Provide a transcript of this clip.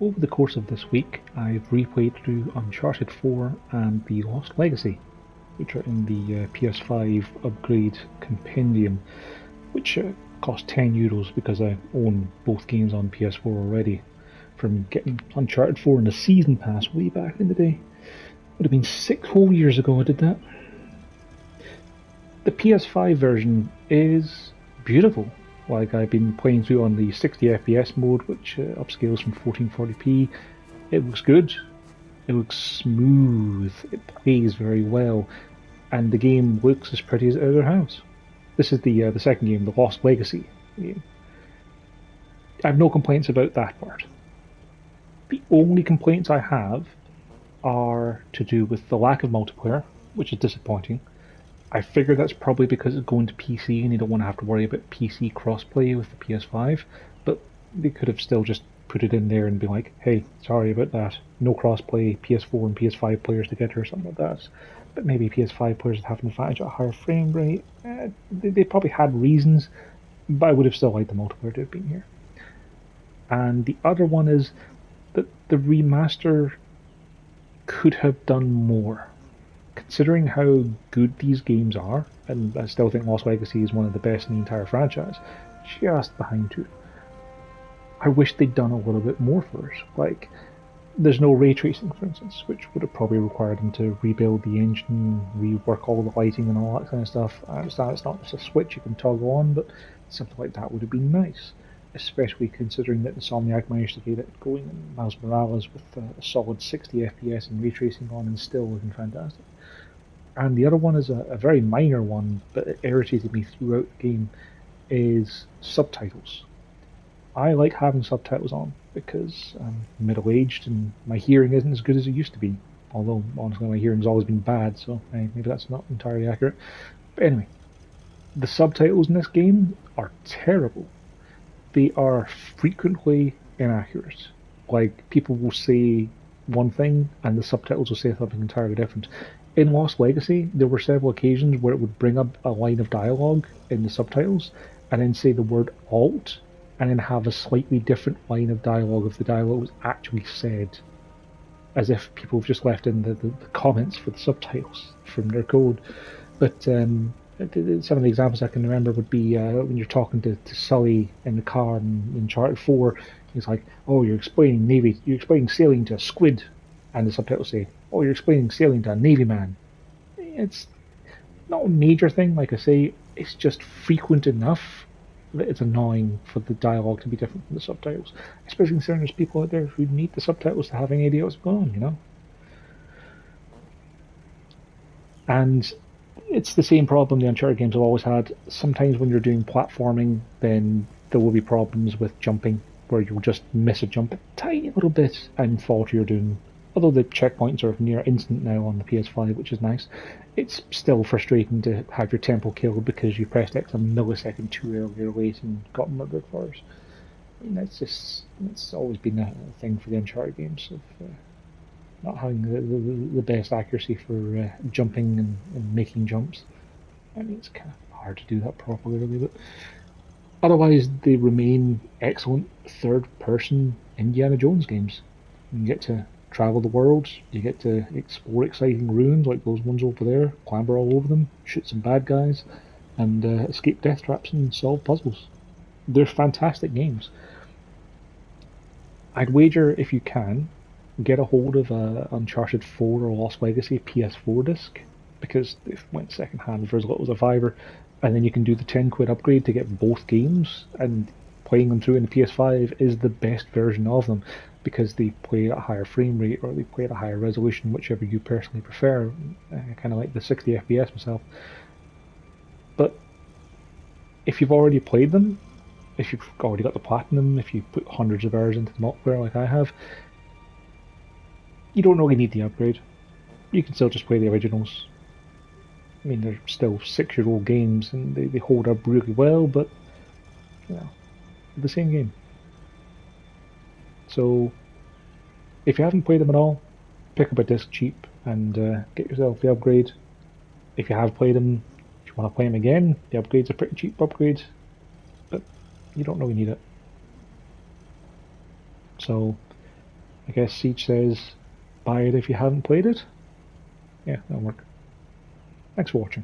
Over the course of this week, I've replayed through Uncharted 4 and The Lost Legacy, which are in the PS5 upgrade compendium, which cost €10 because I own both games on PS4 already, from getting Uncharted 4 in the Season Pass way back in the day. Would have been 6 whole years ago I did that. The PS5 version is beautiful. Like, I've been playing through on the 60 FPS mode, which upscales from 1440p. It looks good. It looks smooth. It plays very well, and the game looks as pretty as it ever has. This is the second game, the Lost Legacy game. I have no complaints about that part. The only complaints I have are to do with the lack of multiplayer, which is disappointing. I figure that's probably because it's going to PC and you don't want to have to worry about PC crossplay with the PS5, but they could have still just put it in there and be like, hey, sorry about that, no crossplay, PS4 and PS5 players together or something like that. But maybe PS5 players would have an advantage at a higher frame rate. They probably had reasons, but I would have still liked the multiplayer to have been here. And the other one is that the remaster could have done more. Considering how good these games are, and I still think Lost Legacy is one of the best in the entire franchise, just behind two. I wish they'd done a little bit more for us. Like, there's no ray tracing, for instance, which would have probably required them to rebuild the engine, rework all the lighting and all that kind of stuff. I understand it's not just a switch you can toggle on, but something like that would have been nice. Especially considering that Insomniac managed to get it going in Miles Morales with a solid 60 FPS and ray tracing on and still looking fantastic. And the other one is a very minor one, but it irritated me throughout the game, is subtitles. I like having subtitles on because I'm middle-aged and my hearing isn't as good as it used to be. Although, honestly, my hearing's always been bad, so maybe that's not entirely accurate. But anyway, the subtitles in this game are terrible. They are frequently inaccurate. Like, people will say one thing and the subtitles will say something entirely different. In Lost Legacy, there were several occasions where it would bring up a line of dialogue in the subtitles and then say the word alt and then have a slightly different line of dialogue if the dialogue was actually said, as if people have just left in the comments for the subtitles from their code. But some of the examples I can remember would be when you're talking to Sully in the car in Uncharted 4, he's like, oh, you're explaining sailing to a squid, and the subtitles say, oh, you're explaining sailing to a Navy man. It's not a major thing, like I say, it's just frequent enough that it's annoying for the dialogue to be different from the subtitles. Especially considering there's people out there who need the subtitles to have any idea what's going on, you know? And it's the same problem the Uncharted games have always had. Sometimes when you're doing platforming, then there will be problems with jumping, where you'll just miss a jump a tiny little bit and fall to your doom. Although the checkpoints are near instant now on the PS5, which is nice, it's still frustrating to have your tempo killed because you pressed X a millisecond too early or late and got murdered first. I mean, it's always been a thing for the Uncharted games of not having the best accuracy for jumping and making jumps. I mean, it's kind of hard to do that properly, really, but otherwise they remain excellent third-person Indiana Jones games. You get to travel the world, you get to explore exciting ruins like those ones over there, clamber all over them, shoot some bad guys, and escape death traps and solve puzzles. They're fantastic games. I'd wager if you can, get a hold of a Uncharted 4 or Lost Legacy PS4 disc, because they went second hand for as little as a fiver, and then you can do the £10 upgrade to get both games, and playing them through in the PS5 is the best version of them because they play at a higher frame rate or they play at a higher resolution, whichever you personally prefer. I kind of like the 60 FPS myself. But if you've already played them, if you've already got the platinum, if you put hundreds of hours into the multiplayer like I have, you don't really need the upgrade. You can still just play the originals. I mean, they're still 6-year-old games and they hold up really well, but you know, the same game. So, if you haven't played them at all, pick up a disc cheap and get yourself the upgrade. If you have played them, if you want to play them again, the upgrade's a pretty cheap upgrade, but you don't really need it. So, I guess Seedge says, buy it if you haven't played it. Yeah, that'll work. Thanks for watching.